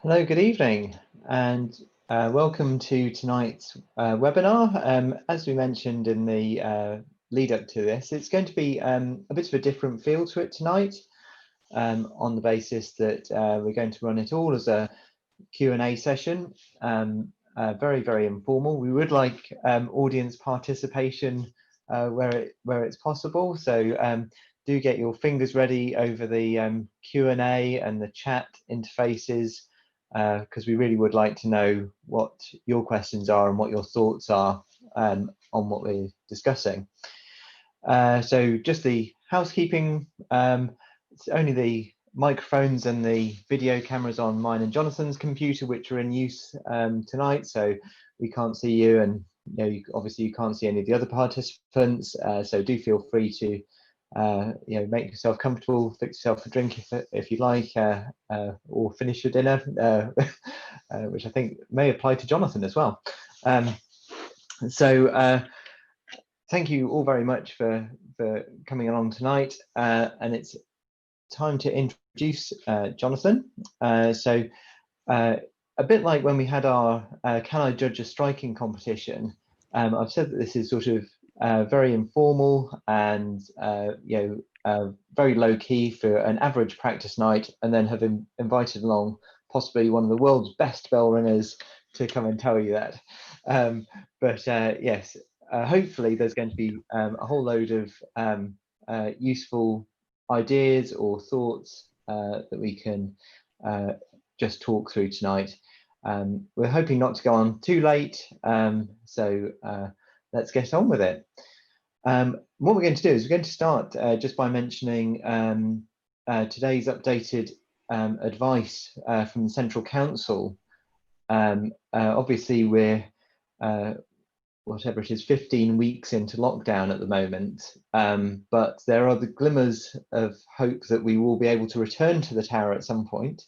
Hello, good evening, and welcome to tonight's webinar. As we mentioned in the lead up to this, it's going to be a bit of a different feel to it tonight, on the basis that we're going to run it all as a Q&A session, very, very informal. We would like audience participation where it's possible, so do get your fingers ready over the Q&A and the chat interfaces, because we really would like to know what your questions are and what your thoughts are on what we're discussing. So just the housekeeping, it's only the microphones and the video cameras on mine and Jonathan's computer which are in use tonight, so we can't see you, and obviously you can't see any of the other participants, so do feel free to make yourself comfortable, fix yourself a drink if you like, or finish your dinner, which I think may apply to Jonathan as well. So thank you all very much for coming along tonight, and it's time to introduce Jonathan. So a bit like when we had our Can I Judge a Striking competition, I've said that this is sort of very informal and very low key for an average practice night, and then have invited along possibly one of the world's best bell ringers to come and tell you that. But yes, hopefully there's going to be a whole load of useful ideas or thoughts that we can just talk through tonight. We're hoping not to go on too late, so let's get on with it. What we're going to do is we're going to start just by mentioning today's updated advice from the Central Council. Obviously we're whatever it is, 15 weeks into lockdown at the moment, but there are the glimmers of hope that we will be able to return to the tower at some point.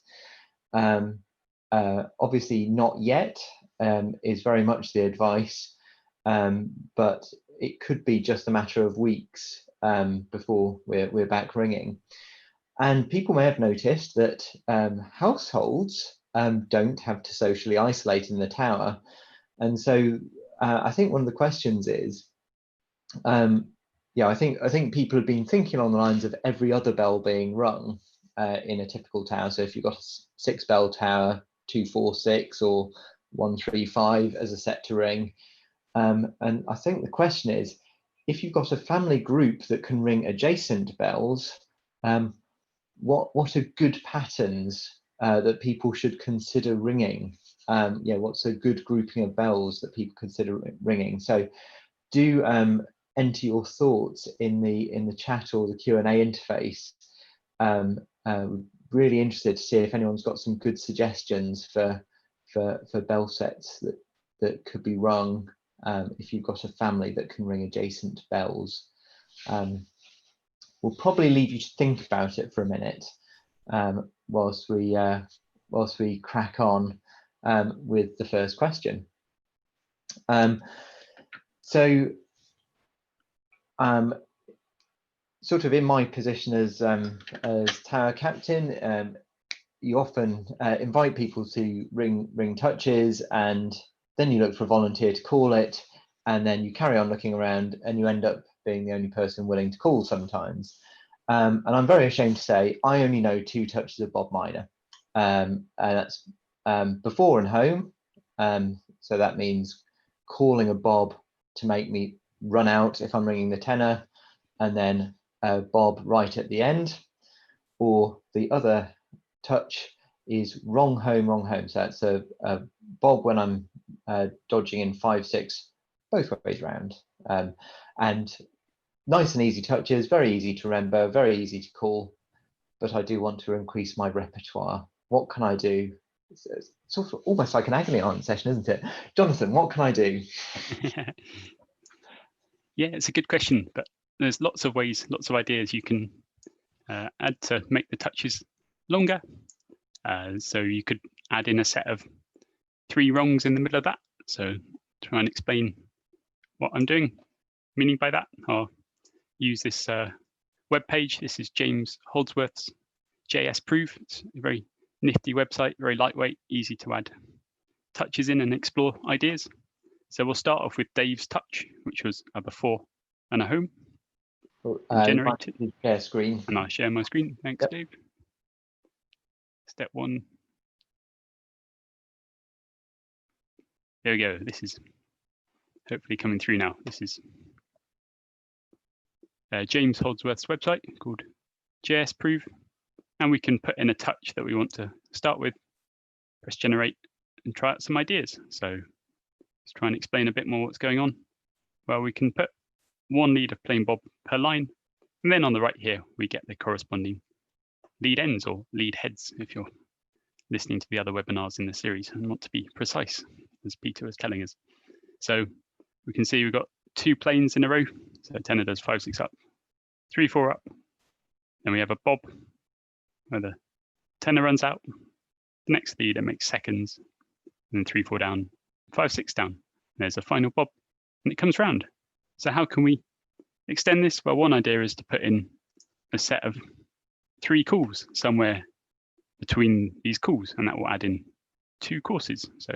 Obviously not yet is very much the advice, but it could be just a matter of weeks before we're back ringing. And people may have noticed that households don't have to socially isolate in the tower, and so I think one of the questions is, I think people have been thinking on the lines of every other bell being rung in a typical tower. So if you've got a 6-bell tower, 246 or 135 as a set to ring, and I think the question is, if you've got a family group that can ring adjacent bells, what are good patterns that people should consider ringing? What's a good grouping of bells that people consider ringing? So do enter your thoughts in the chat or the Q&A interface. Really interested to see if anyone's got some good suggestions for bell sets that could be rung if you've got a family that can ring adjacent bells. We'll probably leave you to think about it for a minute whilst we crack on with the first question. Sort of in my position as tower captain, you often invite people to ring touches, and then you look for a volunteer to call it, and then you carry on looking around, and you end up being the only person willing to call sometimes. And I'm very ashamed to say I only know 2 touches of Bob Minor, and that's before and home. So that means calling a bob to make me run out if I'm ringing the tenor, and then bob right at the end. Or the other touch is wrong home, wrong home. So that's a bob when I'm dodging in 5/6 both ways around. And nice and easy touches, very easy to remember, very easy to call, but I do want to increase my repertoire. What can I do? It's sort of almost like an agony aunt session, isn't it? Jonathan, what can I do? Yeah, it's a good question, but there's lots of ways, lots of ideas you can add to make the touches longer. So you could add in a set of 3 rungs in the middle of that. So try and explain what I'm doing, meaning by that, or use this web page. This is James Holdsworth's JS Proof. It's a very nifty website, very lightweight, easy to add touches in and explore ideas. So we'll start off with Dave's touch, which was a before and a home. Generate it. Share screen. And I share my screen. Thanks, Dave. Step 1. There we go. This is hopefully coming through now. This is James Holdsworth's website called JSProve, and we can put in a touch that we want to start with, press generate, and try out some ideas. So let's try and explain a bit more what's going on. Well, we can put one lead of plain bob per line, and then on the right here we get the corresponding lead ends or lead heads if you're listening to the other webinars in the series and want to be precise, as Peter was telling us. So we can see we've got 2 planes in a row. So tenor does 5, 6 up, 3, 4 up. Then we have a bob where the tenor runs out. The next lead, it makes seconds, and then 3, 4 down, 5, 6 down. And there's a final bob, and it comes round. So how can we extend this? Well, one idea is to put in a set of 3 calls somewhere between these calls, and that will add in 2 courses. So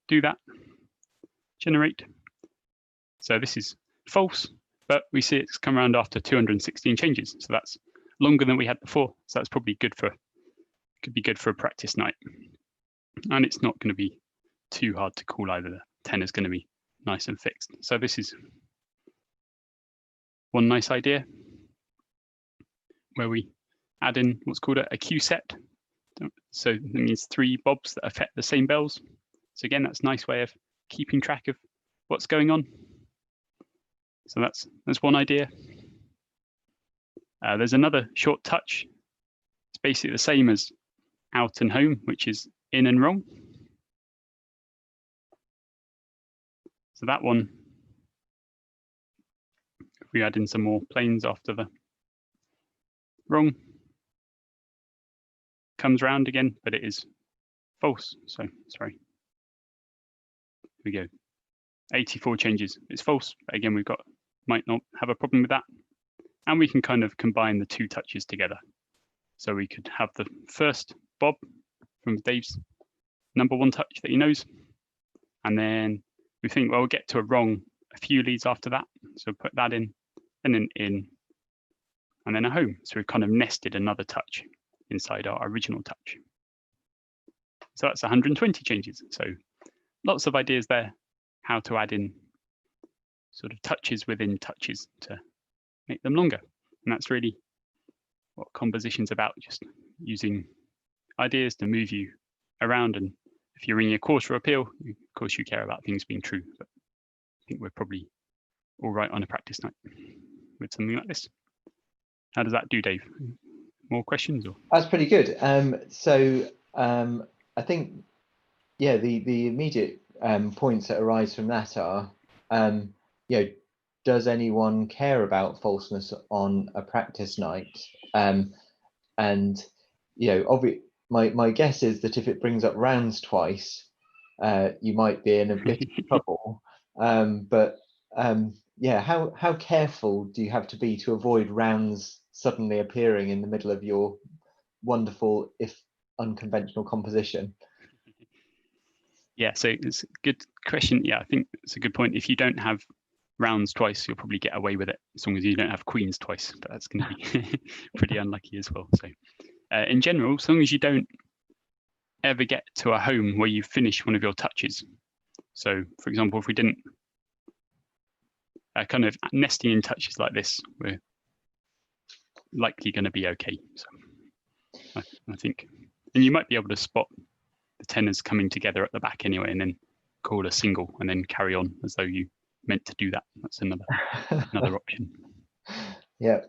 do that, generate. So this is false, but we see it's come around after 216 changes. So that's longer than we had before. So that's probably good for, could be good for a practice night. And it's not going to be too hard to call either. The tenor is going to be nice and fixed. So this is one nice idea where we add in what's called a cue set. So that means 3 bobs that affect the same bells. So again, that's a nice way of keeping track of what's going on. So that's one idea. There's another short touch. It's basically the same as out and home, which is in and wrong. So that one, if we add in some more planes after the wrong, comes round again, but it is false. So sorry. Here we go. 84 changes. It's false, but again, we've got, might not have a problem with that. And we can kind of combine the 2 touches together. So we could have the first bob from Dave's number 1 touch that he knows. And then we think, well, we'll get to a wrong a few leads after that. So put that in, and then in, and then a home. So we've kind of nested another touch inside our original touch. So that's 120 changes. So lots of ideas there, how to add in sort of touches within touches to make them longer. And that's really what composition's about, just using ideas to move you around. And if you're in your course or appeal, of course you care about things being true, but I think we're probably all right on a practice night with something like this. How does that do, Dave? More questions? Or? That's pretty good. I think, yeah, the immediate points that arise from that are, does anyone care about falseness on a practice night? And my guess is that if it brings up rounds twice, you might be in a bit of trouble. How careful do you have to be to avoid rounds suddenly appearing in the middle of your wonderful, if unconventional composition? Yeah, so it's a good question. Yeah, I think it's a good point. If you don't have rounds twice, you'll probably get away with it as long as you don't have queens twice, but that's going to be pretty unlucky as well. So in general, as long as you don't ever get to a home where you finish one of your touches. So for example, if we didn't kind of nesting in touches like this, we're likely going to be okay. So I think, and you might be able to spot the tenors coming together at the back anyway, and then call a single and then carry on as though you meant to do that. That's another option. Yeah.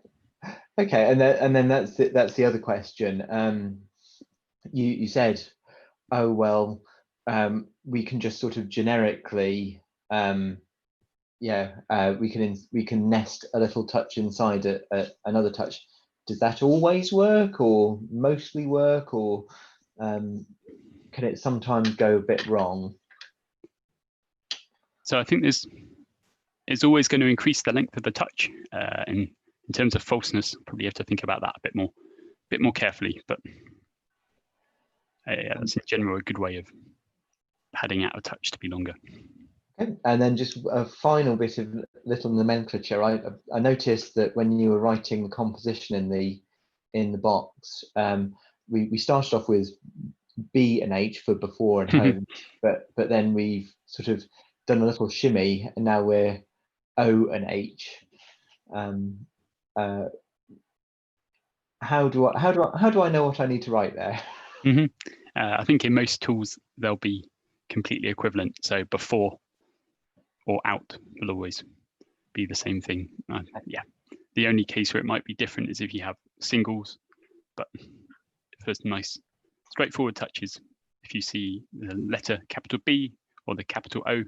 Okay, and then that's the other question. You said, oh well, we can just sort of generically, we can nest a little touch inside another touch. Does that always work, or mostly work, or can it sometimes go a bit wrong? So I think it's always going to increase the length of the touch. In terms of falseness, probably have to think about that a bit more carefully. But Yeah, that's in general a good way of padding out a touch to be longer. Okay. And then just a final bit of little nomenclature. I noticed that when you were writing the composition in the box, we started off with B and H for before and home, but then we've sort of done a little shimmy, and now we're O and H. How do I know what I need to write there? I think in most tools they'll be completely equivalent. So before or out will always be the same thing. Yeah, the only case where it might be different is if you have singles, but for nice straightforward touches, if you see the letter capital B or the capital O,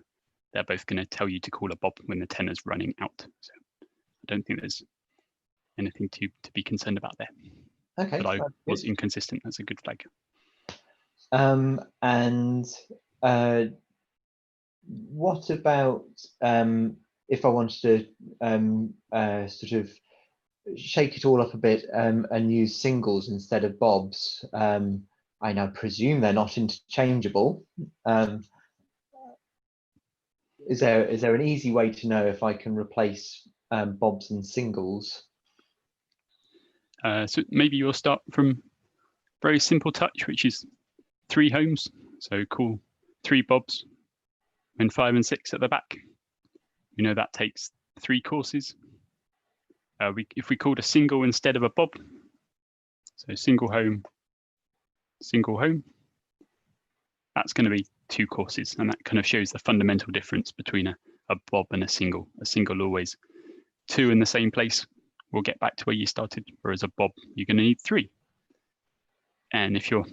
they're both going to tell you to call a bob when the tenor's running out. So I don't think there's anything to be concerned about there. Okay, but I was inconsistent. That's a good flag. And what about if I wanted to sort of shake it all up a bit and use singles instead of bobs? I now presume they're not interchangeable. Is there an easy way to know if I can replace bobs and singles? So maybe you'll start from very simple touch, which is 3 homes. So call 3 bobs and 5 and 6 at the back. You know that takes 3 courses. If we called a single instead of a bob, so single home, that's going to be 2 courses, and that kind of shows the fundamental difference between a bob and a single. A single always 2 in the same place. We'll get back to where you started, whereas a bob you're going to need 3. And if you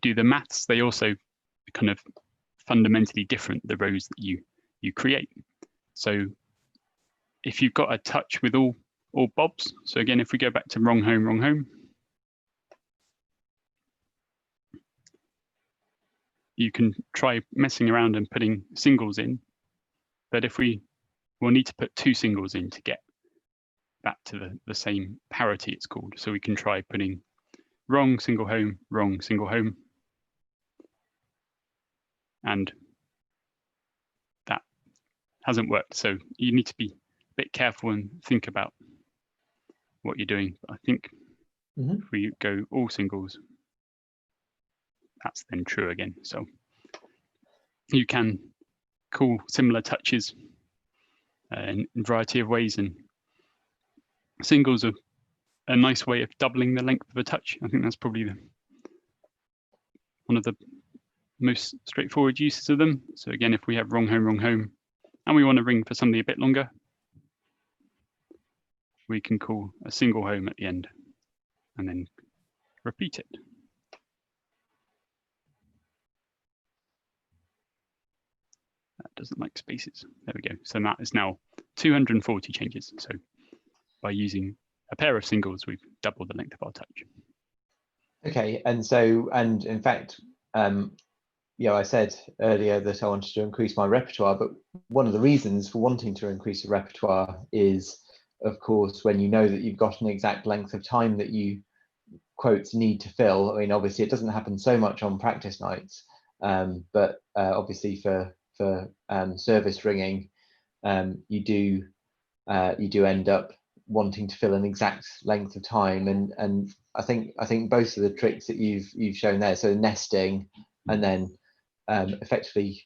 do the maths, they also kind of fundamentally different, the rows that you create. So if you've got a touch with all bobs, so again, if we go back to wrong home, you can try messing around and putting singles in, but we'll need to put 2 singles in to get back to the same parity, it's called. So we can try putting wrong single home, and that hasn't worked. So you need to be a bit careful and think about what you're doing. I think if we go all singles, that's then true again. So you can call similar touches in a variety of ways, and singles are a nice way of doubling the length of a touch. I think that's probably one of the most straightforward uses of them. So again, if we have wrong home, and we want to ring for something a bit longer, we can call a single home at the end and then repeat it. That doesn't like spaces. There we go. So that is now 240 changes. So by using a pair of singles, we've doubled the length of our touch. Okay, and in fact, I said earlier that I wanted to increase my repertoire, but one of the reasons for wanting to increase the repertoire is, of course, when you know that you've got an exact length of time that you quotes need to fill. I mean, obviously it doesn't happen so much on practice nights, but obviously for service ringing, you do end up wanting to fill an exact length of time, and I think both of the tricks that you've shown there, so nesting and then effectively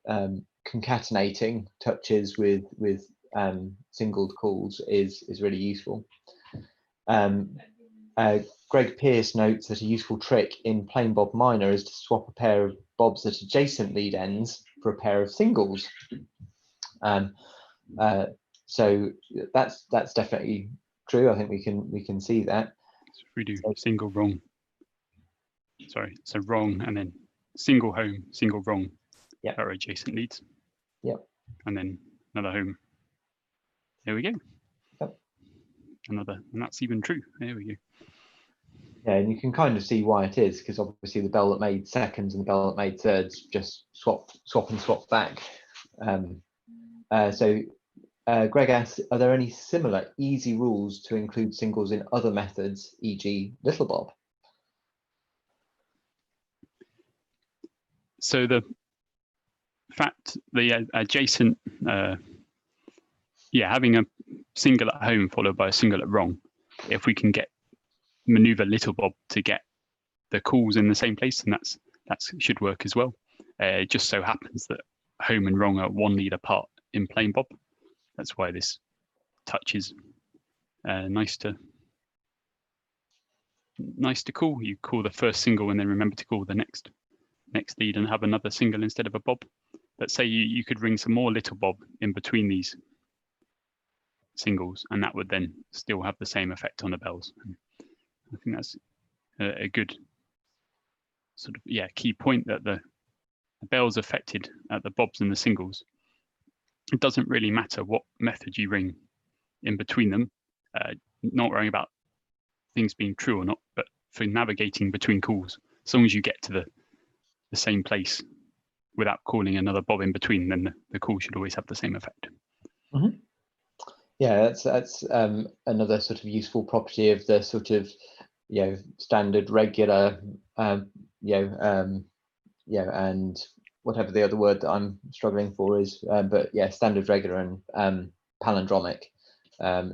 concatenating touches with singled calls is really useful. Greg Pierce notes that a useful trick in plain bob minor is to swap a pair of bobs at adjacent lead ends for a pair of singles. So that's definitely true. I think we can see that. So if we do single wrong, so wrong and then single home, single wrong, are adjacent leads. Yep. And then another home. There we go. Yep. Another, and that's even true. There we go. Yeah, and you can kind of see why it is, because obviously the bell that made seconds and the bell that made thirds just swap back. So Greg asks, are there any similar easy rules to include singles in other methods, e.g. Little Bob? So the fact, the adjacent, having a single at home followed by a single at wrong, if we can maneuver little bob to get the calls in the same place, and that should work as well. It just so happens that home and wrong are one lead apart in plain bob. That's why this touch is nice to call. You call the first single and then remember to call the next lead and have another single instead of a bob. But say you could ring some more little bob in between these singles, and that would then still have the same effect on the bells. And I think that's a good sort of key point, that the bells affected at the bobs and the singles. It doesn't really matter what method you ring in between them, not worrying about things being true or not, but for navigating between calls, as long as you get to the same place without calling another bob in between, then the call should always have the same effect. Mm-hmm. Yeah, that's another sort of useful property of the sort of standard, regular, and whatever the other word that I'm struggling for is, but yeah, standard, regular, and palindromic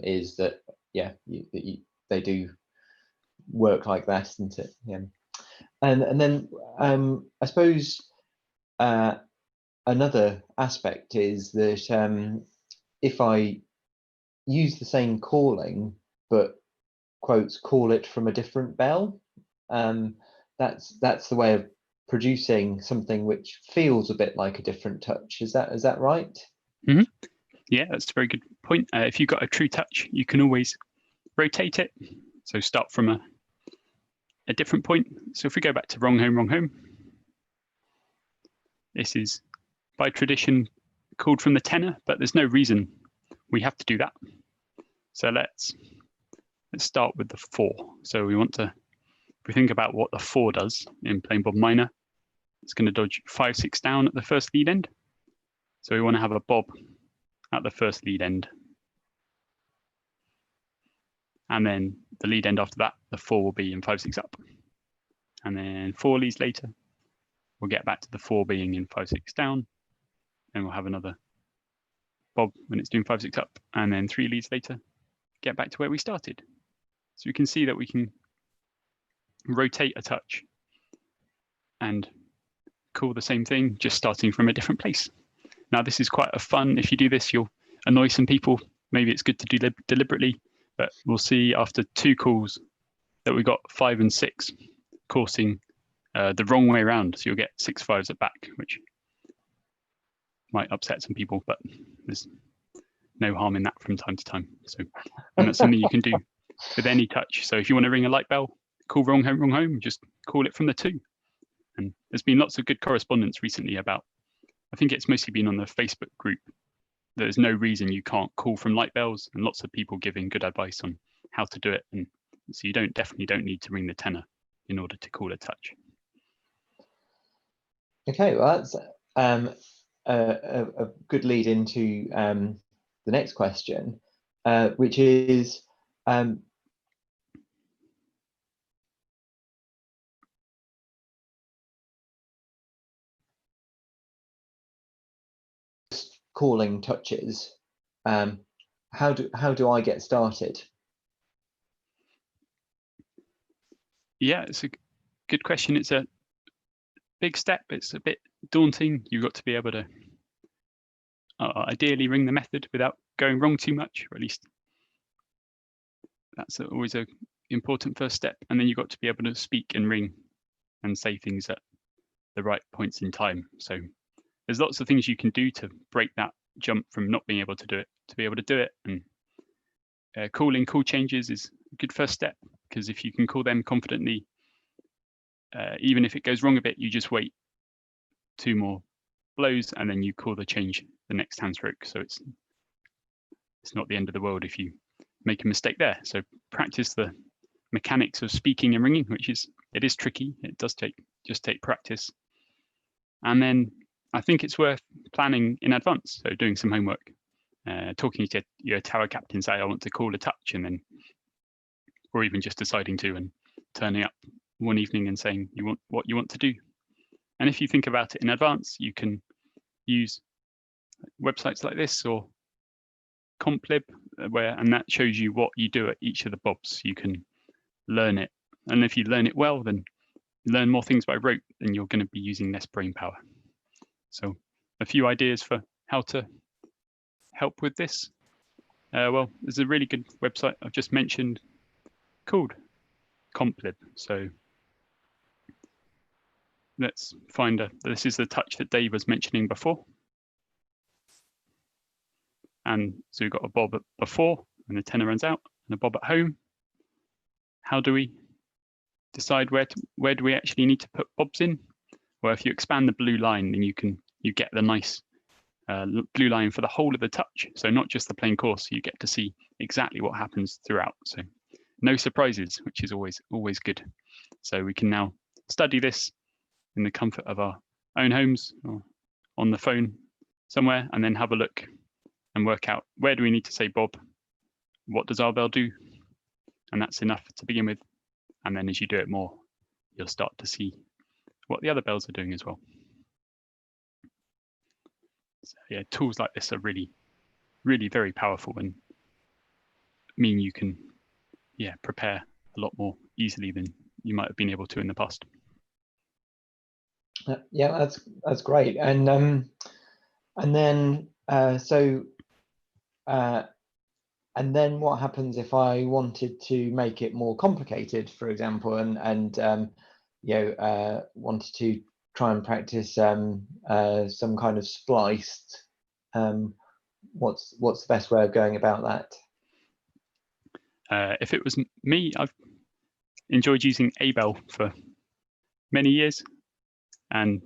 is that they do work like that, isn't it? Yeah. And then I suppose another aspect is that if I use the same calling but quotes call it from a different bell, that's the way of producing something which feels a bit like a different touch. Is that right? Mm-hmm. Yeah, that's a very good point. If you've got a true touch, you can always rotate it. So start from a different point. So if we go back to wrong home, this is by tradition called from the tenor, but there's no reason we have to do that. So let's start with the 4. So we want to, if we think about what the 4 does in plain bob minor, it's going to dodge 5/6 down at the first lead end. So we want to have a bob at the first lead end. And then the lead end after that, the 4 will be in 5/6 up. And then 4 leads later, we'll get back to the 4 being in 5/6 down. And we'll have another bob when it's doing 5/6 up. And then 3 leads later, get back to where we started. So we can see that we can rotate a touch and call the same thing, just starting from a different place. Now, this is quite a fun. If you do this, you'll annoy some people. Maybe it's good to do deliberately, but we'll see after 2 calls that we got 5 and 6 coursing the wrong way around. So you'll get 6 5s at back, which might upset some people, but there's no harm in that from time to time. So, and that's something you can do with any touch. So if you want to ring a light bell, call wrong home, just call it from the 2. And there's been lots of good correspondence recently about, I think it's mostly been on the Facebook group, there's no reason you can't call from light bells, and lots of people giving good advice on how to do it. And so you definitely don't need to ring the tenor in order to call a touch. Okay, well, that's a good lead into the next question, which is calling touches. How do I get started? Yeah, it's a good question. It's a big step. It's a bit daunting. You've got to be able to ideally ring the method without going wrong too much, or at least that's always an important first step. And then you've got to be able to speak and ring and say things at the right points in time. So there's lots of things you can do to break that jump from not being able to do it to be able to do it. And calling call changes is a good first step, because if you can call them confidently, even if it goes wrong a bit, you just wait 2 more blows and then you call the change the next hand stroke. So it's not the end of the world if you make a mistake there. So practice the mechanics of speaking and ringing, which is tricky. It does take practice. And then I think it's worth planning in advance. So doing some homework, talking to your tower captain, say, I want to call a touch, and then, or even just deciding to and turning up one evening and saying what you want to do. And if you think about it in advance, you can use websites like this or Complib, and that shows you what you do at each of the bobs. You can learn it. And if you learn it well, then you learn more things by rote, and you're going to be using less brain power. So a few ideas for how to help with this. Well, there's a really good website I've just mentioned called Complib. So let's find this is the touch that Dave was mentioning before. And so we've got a bob before and the tenor runs out, and a bob at home. How do we decide where do we actually need to put bobs in? Well, if you expand the blue line, then you get the nice blue line for the whole of the touch. So not just the plain course, you get to see exactly what happens throughout. So no surprises, which is always good. So we can now study this in the comfort of our own homes or on the phone somewhere, and then have a look and work out where do we need to say bob, what does our bell do, and that's enough to begin with. And then as you do it more, you'll start to see what the other bells are doing as well. So yeah, tools like this are really, really very powerful and mean you can prepare a lot more easily than you might have been able to in the past. Yeah, that's great. And then and then what happens if I wanted to make it more complicated, for example, and wanted to try and practice some kind of spliced? What's the best way of going about that? If it was me, I've enjoyed using Abel for many years, and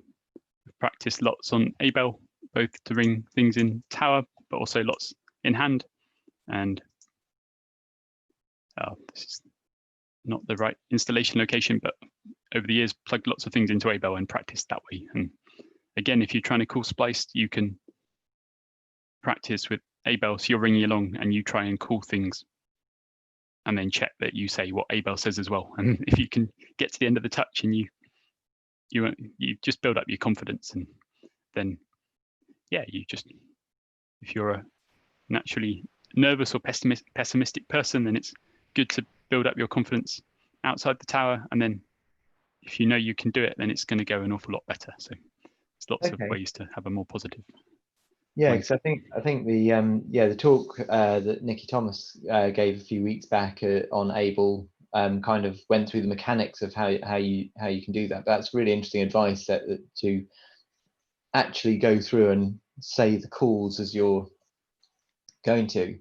practiced lots on Abel, both to ring things in tower, but also lots in hand. And this is not the right installation location, but over the years, plugged lots of things into Abel and practiced that way. And again, if you're trying to call spliced, you can practice with Abel. So you're ringing along and you try and call things, and then check that you say what Abel says as well. And if you can get to the end of the touch and you just build up your confidence, and then if you're a naturally nervous or pessimistic person, then it's good to build up your confidence outside the tower, and then if you know you can do it, then it's going to go an awful lot better. So there's lots of ways to have a more positive. Yeah, because I think the talk that Nikki Thomas gave a few weeks back on Abel kind of went through the mechanics of how you can do that. But that's really interesting advice to actually go through and say the calls as you're going to.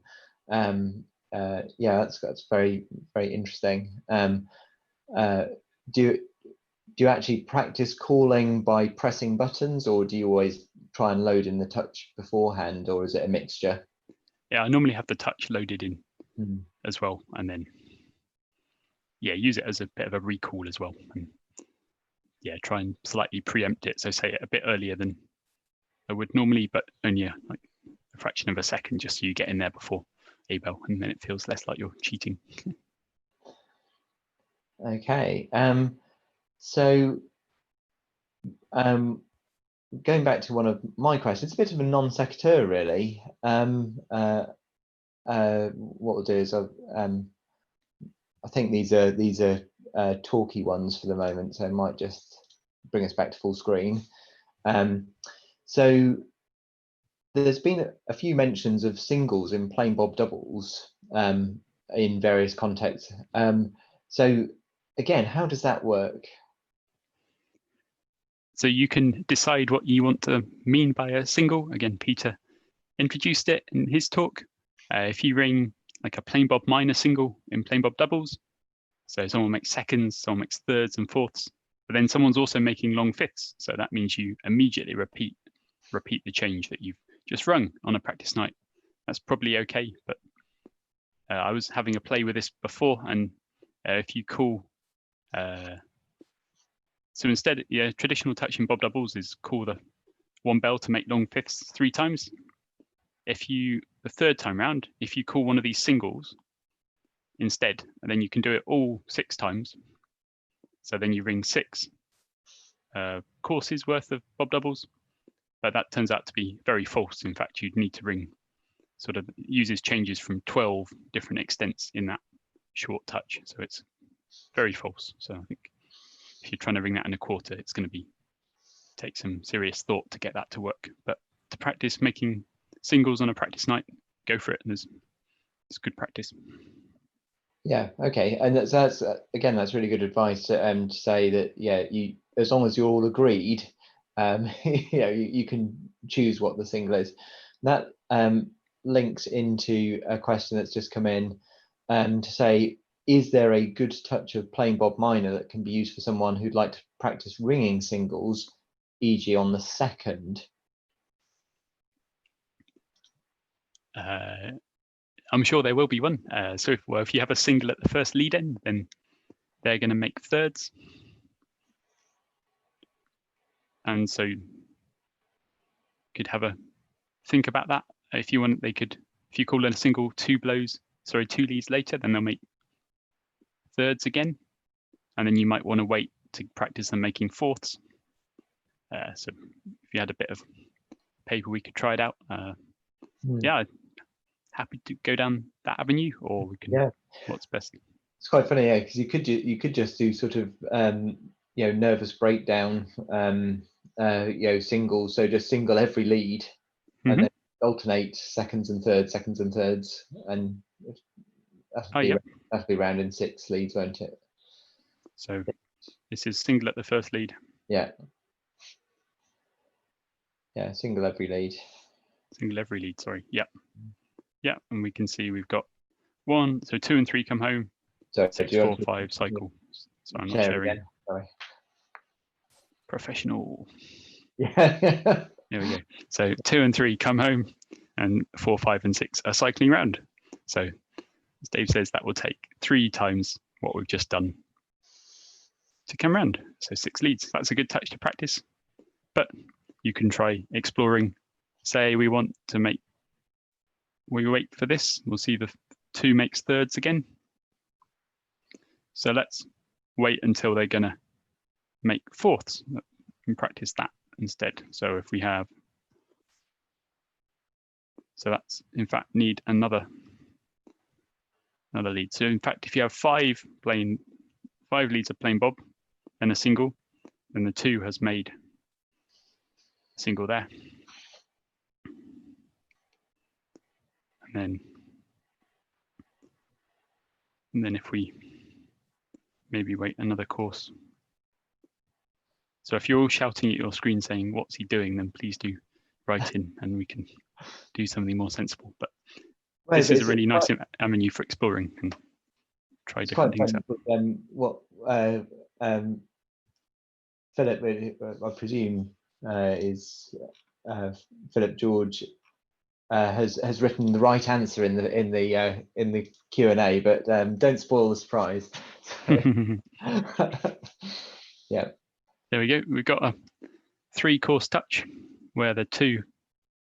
That's very, very interesting. Do you actually practice calling by pressing buttons, or do you always try and load in the touch beforehand, or is it a mixture? Yeah, I normally have the touch loaded in as well, and then use it as a bit of a recall as well, and try and slightly preempt it, so say it a bit earlier than I would normally, but only like a fraction of a second, just so you get in there before Abel, and then it feels less like you're cheating. Okay, so going back to one of my questions, it's a bit of a non sequitur, really. What we'll do is I think these are talky ones for the moment, so I might just bring us back to full screen. So there's been a few mentions of singles in plain bob doubles in various contexts. So again, how does that work? So you can decide what you want to mean by a single. Again, Peter introduced it in his talk. If you ring like a plain bob minor single in plain bob doubles, so someone makes seconds, someone makes thirds and fourths, but then someone's also making long fifths. So that means you immediately repeat the change that you've just rung on a practice night. That's probably okay, but I was having a play with this before, and if you call, so instead, traditional touch in bob doubles is call the one bell to make long fifths 3 times. The third time round, if you call one of these singles instead, and then you can do it all 6 times. So then you ring 6 courses worth of bob doubles, but that turns out to be very false. In fact, you'd need to ring sort of uses changes from 12 different extents in that short touch. So it's very false. So I think if you're trying to ring that in a quarter, it's going to take some serious thought to get that to work. But to practice making singles on a practice night, go for it. It's good practice. Yeah, okay, and that's again, that's really good advice to say that, yeah, as long as you're all agreed, you can choose what the single is. That links into a question that's just come in to say, is there a good touch of plain bob minor that can be used for someone who'd like to practice ringing singles, e.g. on the second? I'm sure there will be one. So if you have a single at the first lead end, then they're going to make thirds. And so you could have a think about that. If you want, if you call in a single two leads later, then they'll make thirds again. And then you might want to wait to practice them making fourths. So if you had a bit of paper, we could try it out. Yeah, happy to go down that avenue, or we can. Yeah. What's best? It's quite funny, yeah, because you could just do sort of nervous breakdown, singles. So just single every lead, and then alternate seconds and thirds, and that'll be round in 6 leads, won't it? So this is single at the first lead. Yeah. Yeah, single every lead. Single every lead, sorry. Yeah. Yeah, and we can see we've got 1, so 2 and 3 come home. So 6, 4, 5 cycle. So I'm not sharing. Again. Sorry. Professional. Yeah. There we go. So 2 and 3 come home, and 4, 5, and 6 are cycling round. So as Dave says, that will take 3 times what we've just done to come round. So 6 leads. That's a good touch to practice. But you can try exploring. Say we want to make. We wait for this. We'll see the 2 makes thirds again. So let's wait until they're going to make fourths and practice that instead. So if we have, so that's in fact need another lead. So in fact, if you have 5 leads of plain bob and a single, then the 2 has made a single there. And then if we maybe wait another course. So if you're all shouting at your screen saying, what's he doing, then please do write in and we can do something more sensible. But this is a really nice avenue for exploring and try different things out. What Philip, I presume, is Philip George, has written the right answer in the Q&A, but don't spoil the surprise. Yeah. There we go. We've got a 3 course touch where the 2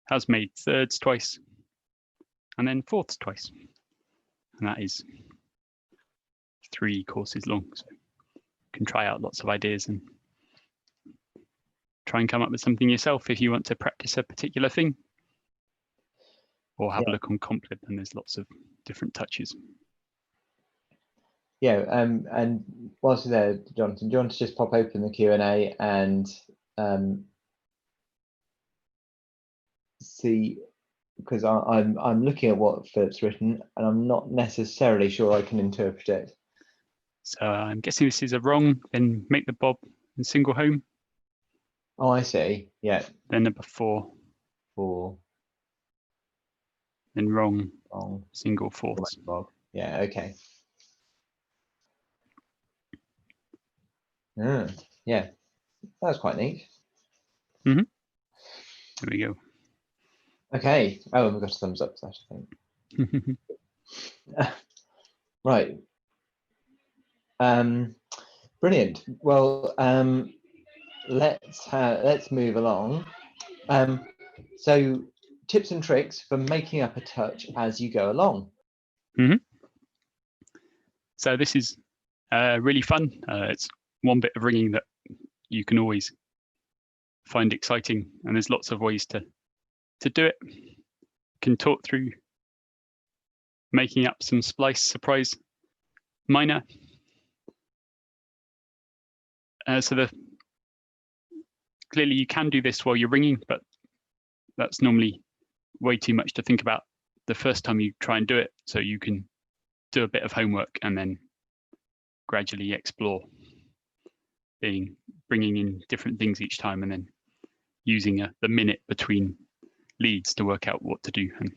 has made thirds twice and then fourths twice. And that is 3 courses long. So you can try out lots of ideas and try and come up with something yourself if you want to practice a particular thing. Or have a look on Complib, and there's lots of different touches. Yeah, and whilst you're there, Jonathan, do you want to just pop open the Q&A and see, because I'm looking at what Philip's written and I'm not necessarily sure I can interpret it. So I'm guessing this is a wrong, then make the bob and single home. Oh, I see. Yeah. Then number 4. 4. Then wrong. Single fourths. Yeah, okay. Yeah, that's quite neat. There we go. Okay. Oh, we've got a thumbs up for that, I think. Right. Brilliant. Well, let's move along. So tips and tricks for making up a touch as you go along. So this is really fun. It's one bit of ringing that you can always find exciting, and there's lots of ways to do it. You can talk through making up some splice surprise minor. Clearly you can do this while you're ringing, but that's normally way too much to think about the first time you try and do it. So you can do a bit of homework and then gradually explore, bringing in different things each time, and then using the minute between leads to work out what to do, and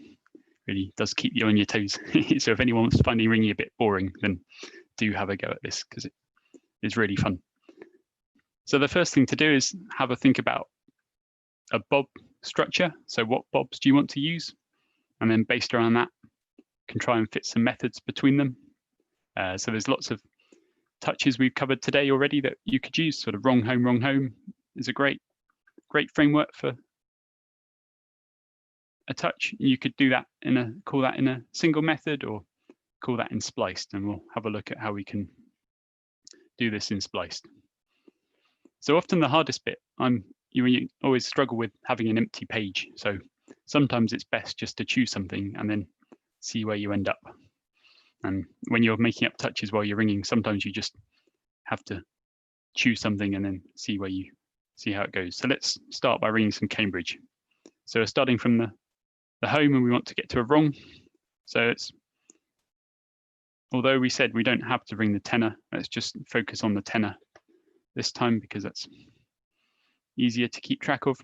really does keep you on your toes. So if anyone's finding ringing a bit boring, then do have a go at this, because it is really fun. So the first thing to do is have a think about a bob structure. So what bobs do you want to use? And then based around that, you can try and fit some methods between them. So there's lots of touches we've covered today already that you could use. Sort of wrong home is a great framework for a touch. You could do that call that in a single method, or call that in spliced, and we'll have a look at how we can do this in spliced. So often the hardest bit, you always struggle with having an empty page. So sometimes it's best just to choose something and then see where you end up. And when you're making up touches while you're ringing, sometimes you just have to choose something and then see how it goes. So let's start by ringing some Cambridge. So we're starting from the home, and we want to get to a wrong. So although we said we don't have to ring the tenor, let's just focus on the tenor this time, because that's easier to keep track of.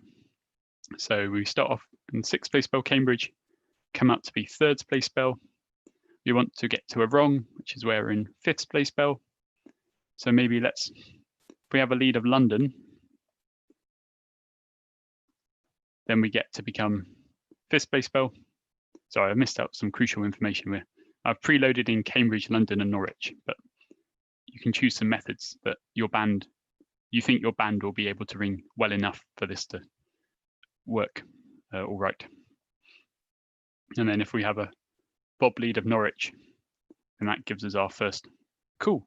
So we start off in 6th place spell Cambridge, come up to be 3rd place spell. We want to get to a wrong, which is where we're in 5th place spell. So maybe if we have a lead of London, then we get to become 5th place spell. Sorry, I missed out some crucial information. I've preloaded in Cambridge, London, and Norwich, but you can choose some methods that you think your band will be able to ring well enough for this to work all right. And then if we have a bob lead of Norwich, then that gives us our first. Cool.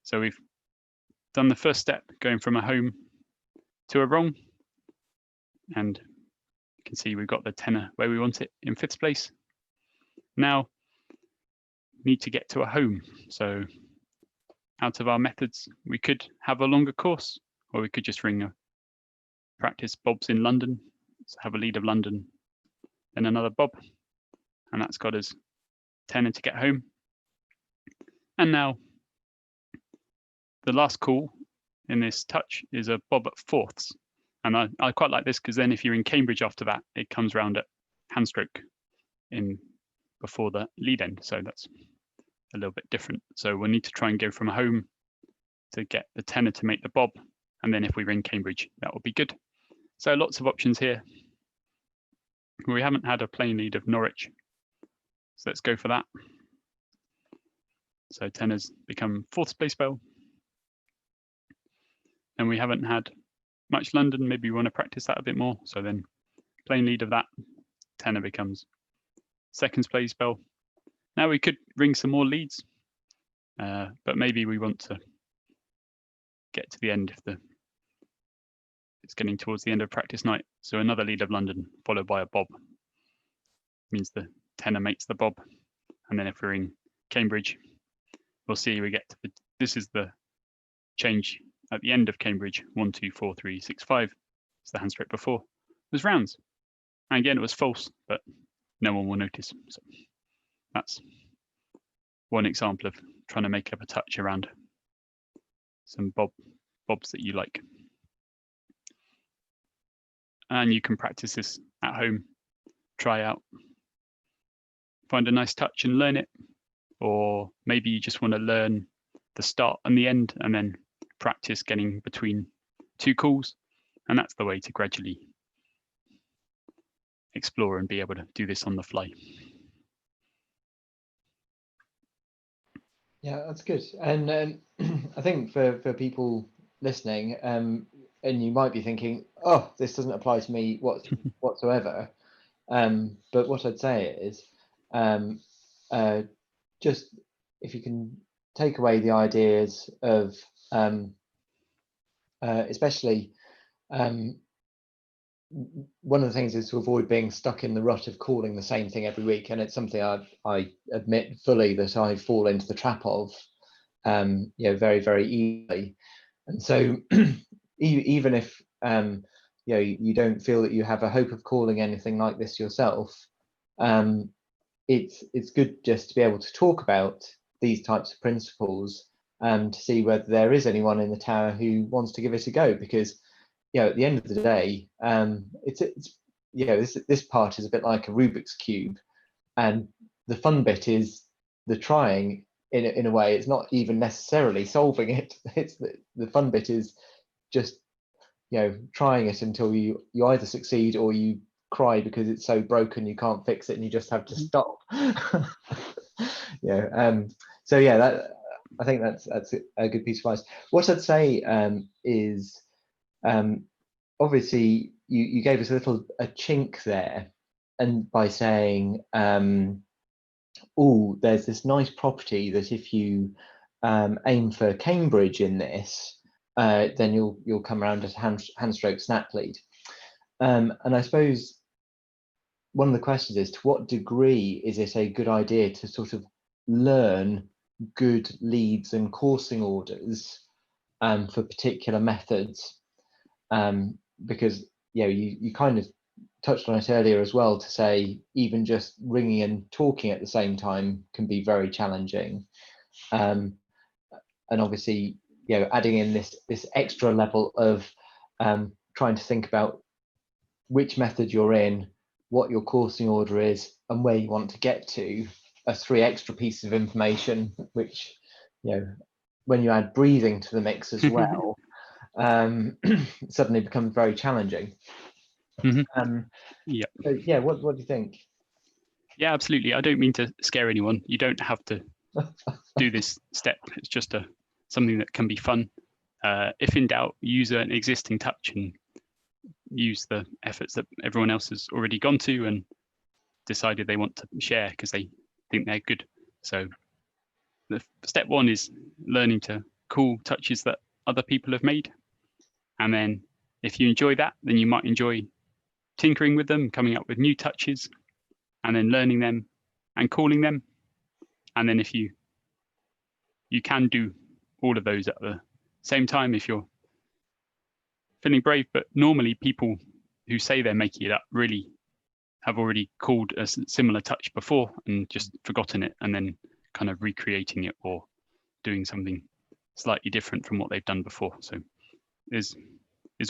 So we've done the first step, going from a home to a wrong, and you can see we've got the tenor where we want it in 5th place. Now we need to get to a home. So out of our methods, we could have a longer course, or we could just practice bobs in London. So have a lead of London, then another bob, and that's got us tenor to get home. And now the last call in this touch is a bob at 4ths. And I quite like this, because then if you're in Cambridge after that, it comes round at handstroke before the lead end. So that's a little bit different. So we'll need to try and go from home to get the tenor to make the bob. And then if we ring Cambridge, that will be good. So lots of options here. We haven't had a plain lead of Norwich, so let's go for that. So tenors become 4th place spell. And we haven't had much London. Maybe we want to practice that a bit more. So then plain lead of that, tenor becomes 2nd place spell. Now we could ring some more leads, but maybe we want to get to the end if it's getting towards the end of practice night. So another lead of London followed by a bob means the tenor makes the bob. And then if we're in Cambridge, we'll see we get to this is the change at the end of Cambridge. 1, 2, 4, 3, 6, 5. It's the handstroke before. It was rounds. And again, it was false, but no one will notice. So that's one example of trying to make up a touch around some bobs that you like. And you can practice this at home, try out, find a nice touch and learn it. Or maybe you just want to learn the start and the end, and then practice getting between 2 calls. And that's the way to gradually explore and be able to do this on the fly. Yeah, that's good. And I think for people listening, and you might be thinking, oh, this doesn't apply to me whatsoever. But what I'd say is, just if you can take away the ideas of especially one of the things is to avoid being stuck in the rut of calling the same thing every week, and it's something I admit fully that I fall into the trap of, very, very easily. And so even if you don't feel that you have a hope of calling anything like this yourself, it's good just to be able to talk about these types of principles and to see whether there is anyone in the tower who wants to give it a go, because at the end of the day, this part is a bit like a Rubik's cube, and the fun bit is the trying. In a way, it's not even necessarily solving it. It's the fun bit is just trying it until you either succeed or you cry because it's so broken you can't fix it and you just have to stop. So yeah, that I think that's a good piece of advice. What I'd say is obviously you gave us a chink there, and by saying oh, there's this nice property that if you aim for Cambridge in this, then you'll come around as handstroke snap lead. And I suppose one of the questions is, to what degree is it a good idea to sort of learn good leads and coursing orders for particular methods? Because you kind of touched on it earlier as well, to say even just ringing and talking at the same time can be very challenging, and obviously adding in this extra level of trying to think about which method you're in, what your coursing order is, and where you want to get to, are 3 extra pieces of information, which when you add breathing to the mix as well, suddenly becomes very challenging. Yeah. So yeah, what do you think? Yeah, absolutely. I don't mean to scare anyone. You don't have to do this step. It's just something that can be fun. If in doubt, use an existing touch and use the efforts that everyone else has already gone to and decided they want to share because they think they're good. So the step 1 is learning to call touches that other people have made. And then if you enjoy that, then you might enjoy tinkering with them, coming up with new touches, and then learning them and calling them. And then if you can do all of those at the same time if you're feeling brave, but normally people who say they're making it up really have already called a similar touch before and just forgotten it, and then kind of recreating it or doing something slightly different from what they've done before. So it's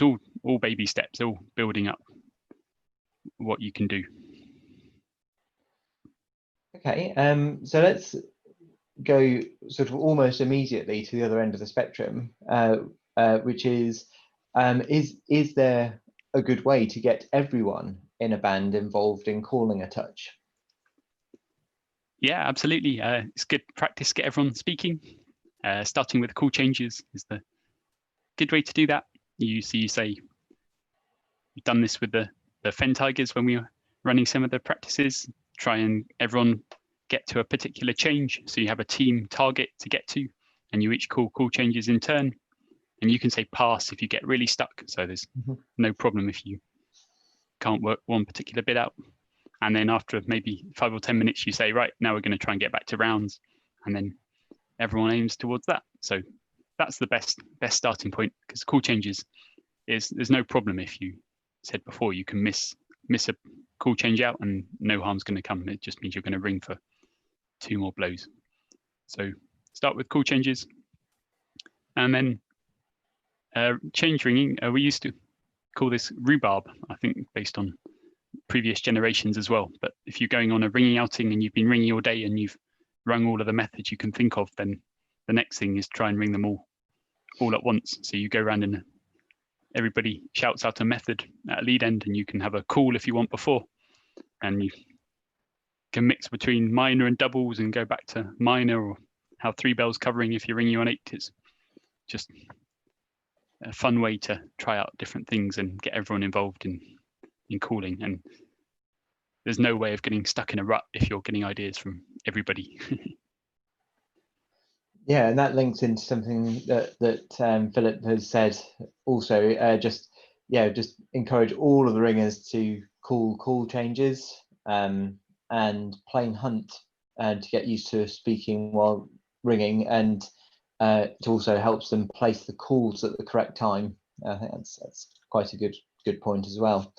all baby steps, all building up what you can do. Okay, so let's go sort of almost immediately to the other end of the spectrum, which is there a good way to get everyone in a band involved in calling a touch? Yeah, absolutely. It's good practice, get everyone speaking. Starting with call changes is the good way to do that. You say you've done this with the Fen Tigers when we were running some of the practices. Try and everyone get to a particular change. So you have a team target to get to, and you each call changes in turn. And you can say pass if you get really stuck. So there's no problem if you can't work one particular bit out. And then after maybe 5 or 10 minutes, you say, right, now we're going to try and get back to rounds. And then everyone aims towards that. So that's the best starting point, because call changes there's no problem if you said before you can miss a call change out and no harm's going to come. It just means you're going to ring for 2 more blows. So start with call changes. And then change ringing, we used to call this rhubarb, I think, based on previous generations as well. But if you're going on a ringing outing and you've been ringing all day and you've rung all of the methods you can think of, then the next thing is try and ring them all at once. So you go around and everybody shouts out a method at a lead end, and you can have a call if you want before, and you can mix between minor and doubles and go back to minor, or have 3 bells covering if you're ringing on 8. It's just a fun way to try out different things and get everyone involved in calling. And there's no way of getting stuck in a rut if you're getting ideas from everybody. Yeah, and that links into something that Philip has said also. Just encourage all of the ringers to call changes and plain hunt and to get used to speaking while ringing, and it also helps them place the calls at the correct time. I think that's quite a good point as well.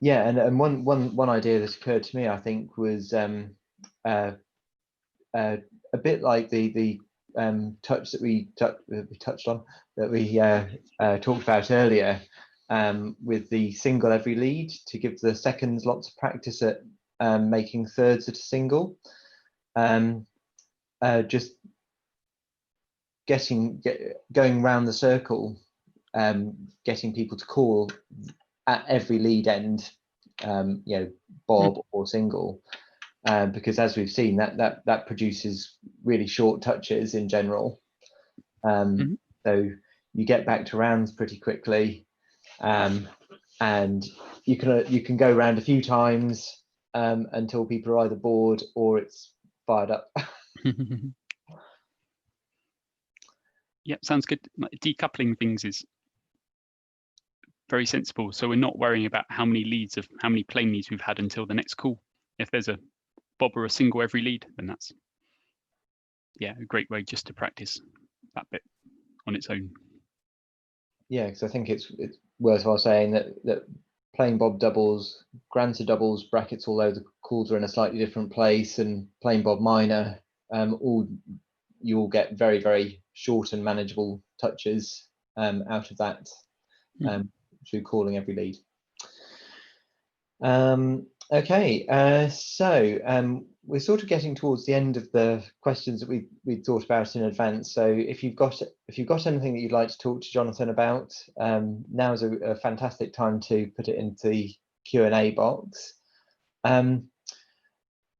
Yeah, and one idea that occurred to me, I think, was a bit like the touch that we touched on, that we talked about earlier, with the single every lead, to give the seconds lots of practice at making thirds at a single. Just going round the circle, getting people to call at every lead end, bob or single, because as we've seen, that produces really short touches in general. So you get back to rounds pretty quickly, and you can go around a few times until people are either bored or it's fired up. Yeah, sounds good. Decoupling things is very sensible. So we're not worrying about how many plain leads we've had until the next call. If there's a bob or a single every lead, then that's a great way just to practice that bit on its own. Yeah, because I think it's worthwhile saying that plain bob doubles, granted doubles, brackets, although the calls are in a slightly different place, and plain bob minor, you'll get very, very short and manageable touches out of that through calling every lead. Okay, so we're sort of getting towards the end of the questions that we thought about in advance. So if you've got anything that you'd like to talk to Jonathan about, now is a fantastic time to put it into the Q&A box. I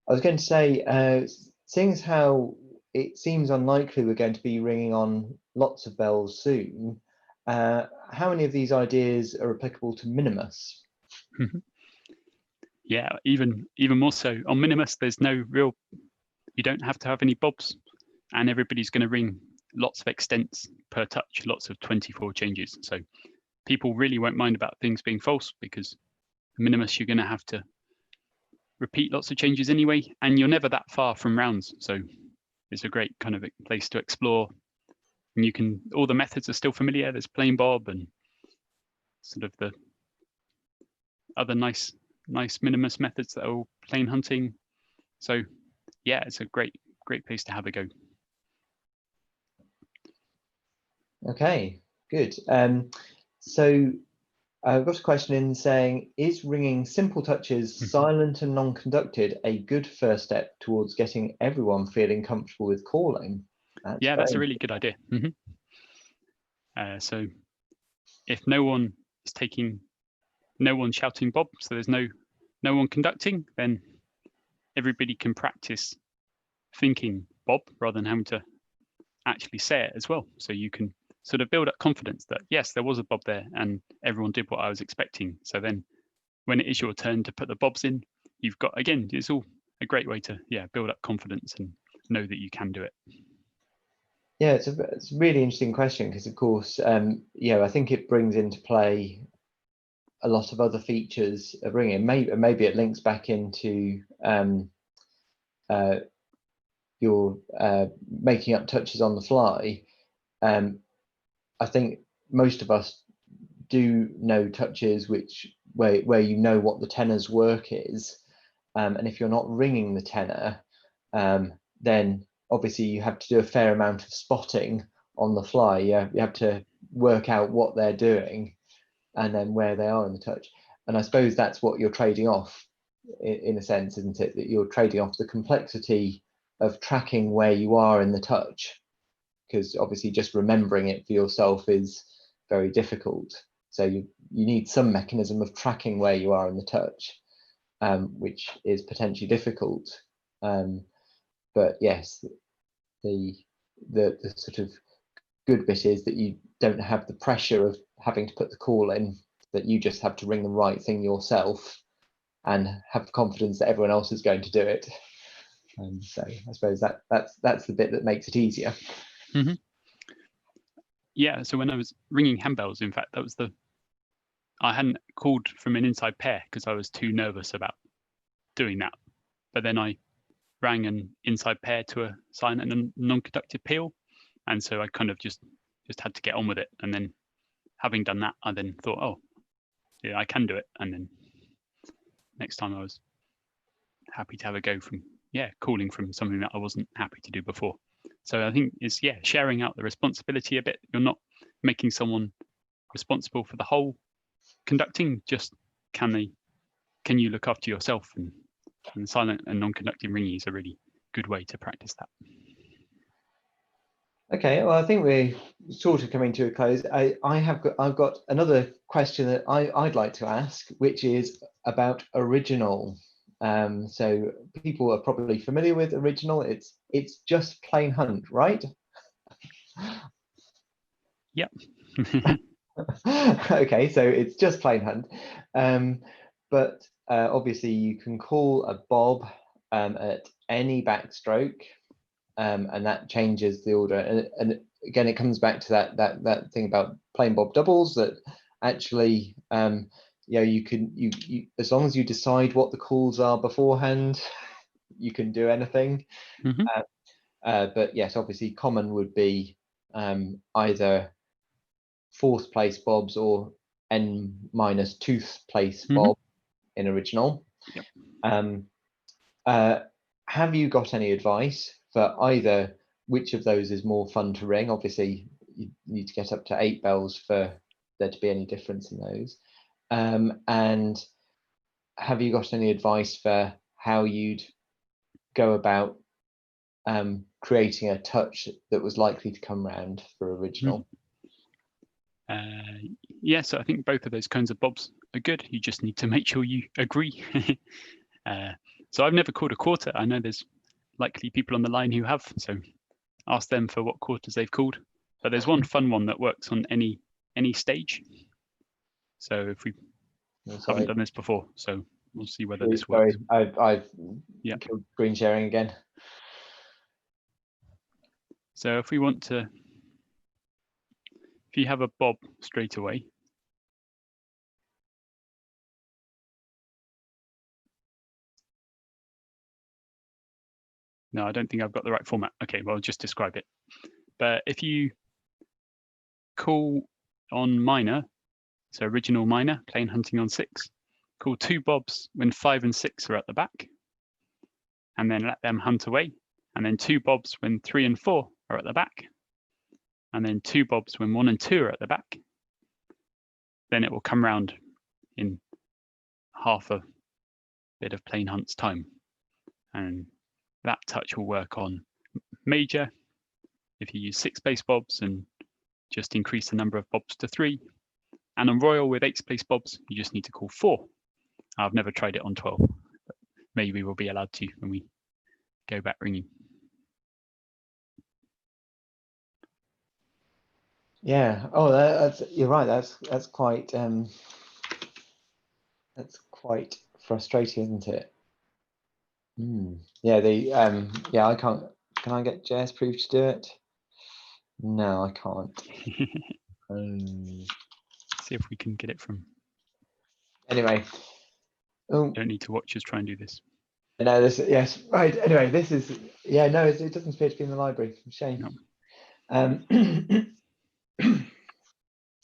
was going to say, seeing as how it seems unlikely we're going to be ringing on lots of bells soon, how many of these ideas are applicable to Minimus? Yeah, even more so. On Minimus, there's no real, you don't have to have any bobs, and everybody's going to ring lots of extents per touch, lots of 24 changes. So people really won't mind about things being false, because Minimus, you're going to have to repeat lots of changes anyway, and you're never that far from rounds. So it's a great kind of place to explore. And all the methods are still familiar. There's plain bob and sort of the other nice Minimus methods that are all plain hunting. So yeah, it's a great place to have a go. Okay, good. So I've got a question in saying, is ringing simple touches silent and non-conducted a good first step towards getting everyone feeling comfortable with calling? That's a really good idea. So if no one shouting bob, so there's no one conducting, then everybody can practice thinking bob rather than having to actually say it as well. So you can sort of build up confidence that yes, there was a bob there and everyone did what I was expecting. So then when it is your turn to put the bobs in, you've got, again, it's all a great way to build up confidence and know that you can do it. Yeah, it's a really interesting question, because of course, I think it brings into play a lot of other features of ringing. Maybe it links back into your making up touches on the fly. I think most of us do know touches where you know what the tenor's work is, and if you're not ringing the tenor, then obviously you have to do a fair amount of spotting on the fly. You have to work out what they're doing and then where they are in the touch. And I suppose that's what you're trading off, in a sense, isn't it? That you're trading off the complexity of tracking where you are in the touch, because obviously just remembering it for yourself is very difficult. So you need some mechanism of tracking where you are in the touch, which is potentially difficult. But yes, the sort of good bit is that you don't have the pressure of having to put the call in, that you just have to ring the right thing yourself, and have confidence that everyone else is going to do it. So I suppose that's the bit that makes it easier. Mm-hmm. Yeah, so when I was ringing handbells, in fact, I hadn't called from an inside pair because I was too nervous about doing that. But then I rang an inside pair to assign a non-conductive peal, and so I kind of just had to get on with it. And then having done that, I then thought, oh, yeah, I can do it. And then next time I was happy to have a go from calling from something that I wasn't happy to do before. So I think it's sharing out the responsibility a bit. You're not making someone responsible for the whole conducting, just can you look after yourself, and silent and non-conducting ringing is a really good way to practice that. Okay, well, I think we're sort of coming to a close. I've got another question that I'd like to ask, which is about original. So people are probably familiar with original. It's just plain hunt, right? Yep. Okay, so it's just plain hunt, but obviously you can call a bob at any backstroke, and that changes the order. And again, it comes back to that thing about plain bob doubles, that actually you can as long as you decide what the calls are beforehand, you can do anything. Mm-hmm. But yes, obviously common would be either fourth place bobs or n-2th place bob in original. Yep. Have you got any advice for either which of those is more fun to ring? Obviously you need to get up to 8 bells for there to be any difference in those. And have you got any advice for how you'd go about creating a touch that was likely to come round for original? Yeah, so I think both of those kinds of bobs are good. You just need to make sure you agree. So I've never called a quarter. I know there's likely people on the line who have, so ask them for what quarters they've called. But there's one fun one that works on any stage. So if we haven't done this before, so we'll see whether this works. Sorry, I've killed screen sharing again. So if we want to, if you have a bob straight away, no, I don't think I've got the right format. Okay, well, I'll just describe it. But if you call on minor, so original minor, plain hunting on 6, call 2 bobs when 5 and 6 are at the back, and then let them hunt away, and then 2 bobs when 3 and 4 are at the back, and then 2 bobs when 1 and 2 are at the back. Then it will come round in half a bit of plain hunt's time. And that touch will work on major if you use 6 place bobs and just increase the number of bobs to 3. And on royal with 8 place bobs, you just need to call 4. I've never tried it on 12, but maybe we'll be allowed to when we go back ringing. Yeah. Oh, that's you're right. That's quite frustrating, isn't it? Yeah. Yeah. I can't. Can I get JS Proof to do it? No, I can't. See if we can get it from. Anyway. Don't need to watch us try and do this. No, yes, right. Anyway, this is no, it doesn't appear to be in the library. Shame. No.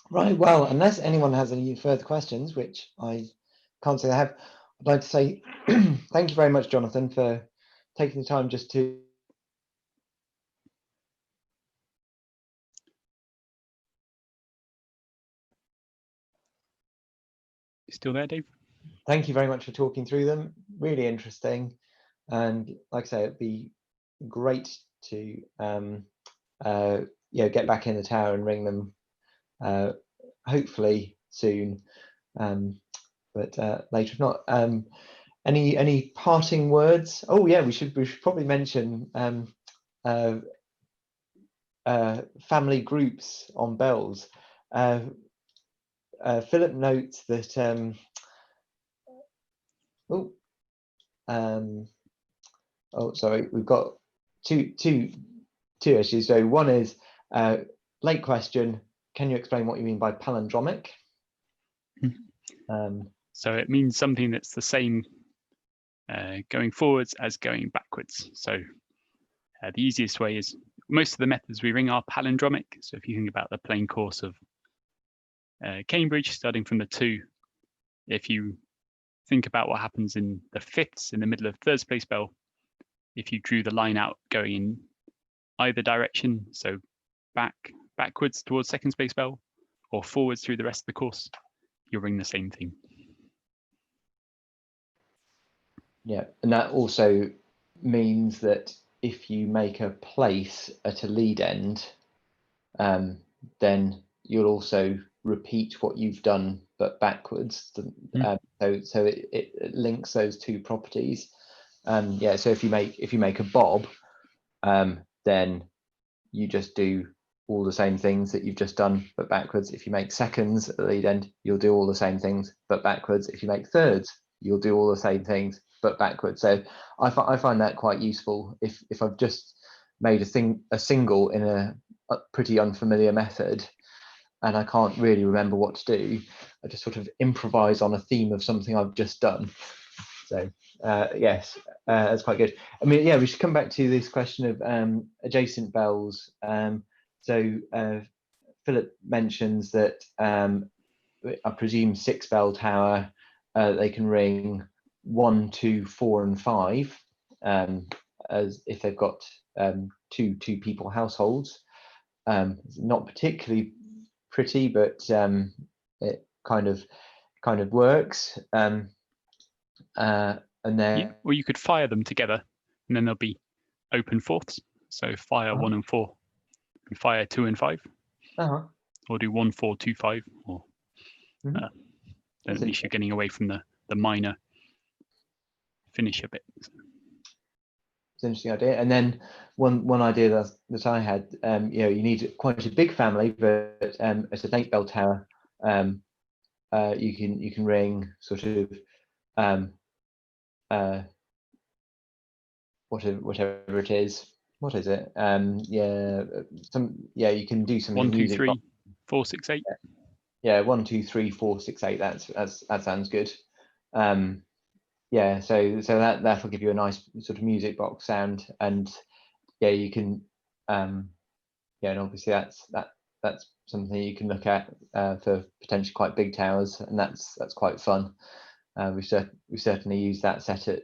Right. Well, unless anyone has any further questions, which I can't say I have, I'd like to say thank you very much, Jonathan, for taking the time just to. Still there, Dave? Thank you very much for talking through them. Really interesting, and like I say, it'd be great to get back in the tower and ring them, hopefully soon, but later if not. Any parting words? Oh yeah, we should probably mention family groups on bells. Philip notes that Oh, oh, sorry, we've got two issues. So one is late question. Can you explain what you mean by palindromic? So it means something that's the same going forwards as going backwards. So the easiest way is most of the methods we ring are palindromic. So if you think about the plain course of Cambridge, starting from the 2, if you think about what happens in the fifths in the middle of third space bell, if you drew the line out going in either direction, so backwards towards second space bell or forwards through the rest of the course, you'll ring the same thing. Yeah, and that also means that if you make a place at a lead end, then you'll also repeat what you've done but backwards. So it links those two properties. Yeah, so if you make a bob, then you just do all the same things that you've just done but backwards. If you make seconds at the lead end, you'll do all the same things but backwards. If you make thirds, you'll do all the same things but backwards. So I find that quite useful. If I've just made a single in a pretty unfamiliar method and I can't really remember what to do, I just sort of improvise on a theme of something I've just done. So yes, that's quite good. I mean, yeah, we should come back to this question of adjacent bells. So Philip mentions that I presume 6 bell tower, they can ring 1, 2, 4, and 5, as if they've got two people households. Not particularly pretty, but it kind of works. And then yeah, or you could fire them together, and then there'll be open fourths. So fire 1 and 4, and fire 2 and 5, or do 1, 4, 2, 5, or then at least you're getting away from the minor finish a bit. It's an interesting idea. And then one idea that I had, you know, you need quite a big family, but as an 8 bell tower, you can ring sort of whatever it is. What is it? Yeah, you can do something. 1, 2, 3, 4, 6, 8. Yeah, 1, 2, 3, 4, 6, 8. That sounds good. Yeah, so that'll give you a nice sort of music box sound, and yeah, you can yeah, and obviously that's something you can look at for potentially quite big towers, and that's quite fun. We certainly use that set at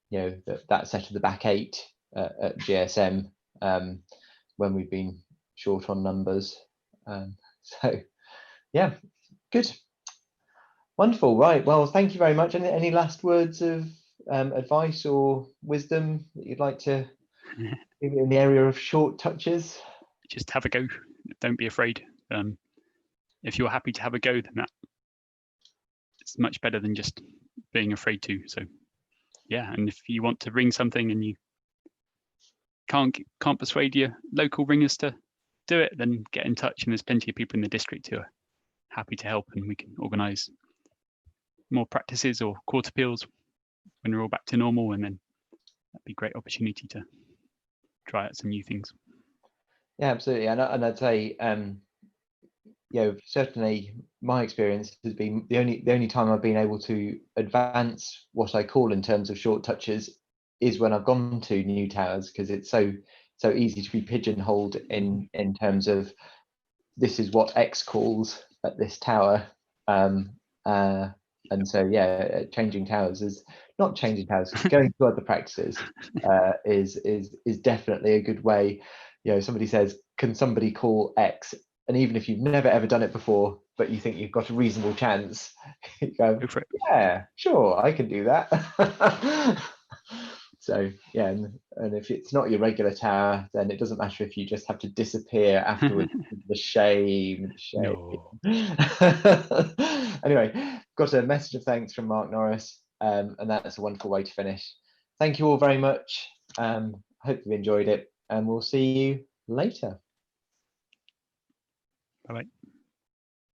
you know, that set of the back 8 at GSM when we've been short on numbers. So yeah, good. Wonderful. Right. Well, thank you very much. Any last words of advice or wisdom that you'd like to give in the area of short touches? Just have a go. Don't be afraid. If you're happy to have a go, then it's much better than just being afraid to. So yeah, and if you want to ring something and you can't persuade your local ringers to do it, then get in touch, and there's plenty of people in the district who are happy to help, and we can organise more practices or court appeals when we're all back to normal, and then that'd be a great opportunity to try out some new things. Yeah, absolutely. And I'd say you know, certainly my experience has been the only time I've been able to advance what I call in terms of short touches is when I've gone to new towers, because it's so easy to be pigeonholed in terms of this is what X calls at this tower. And so yeah, changing towers is not changing towers, going to other practices is definitely a good way. You know, somebody says, can somebody call X? And even if you've never ever done it before, but you think you've got a reasonable chance, you go for it. Yeah, sure, I can do that. So yeah, and if it's not your regular tower, then it doesn't matter if you just have to disappear afterwards. The shame. No. Anyway, got a message of thanks from Mark Norris, and that's a wonderful way to finish. Thank you all very much. Hope you've enjoyed it, and we'll see you later. Bye-bye.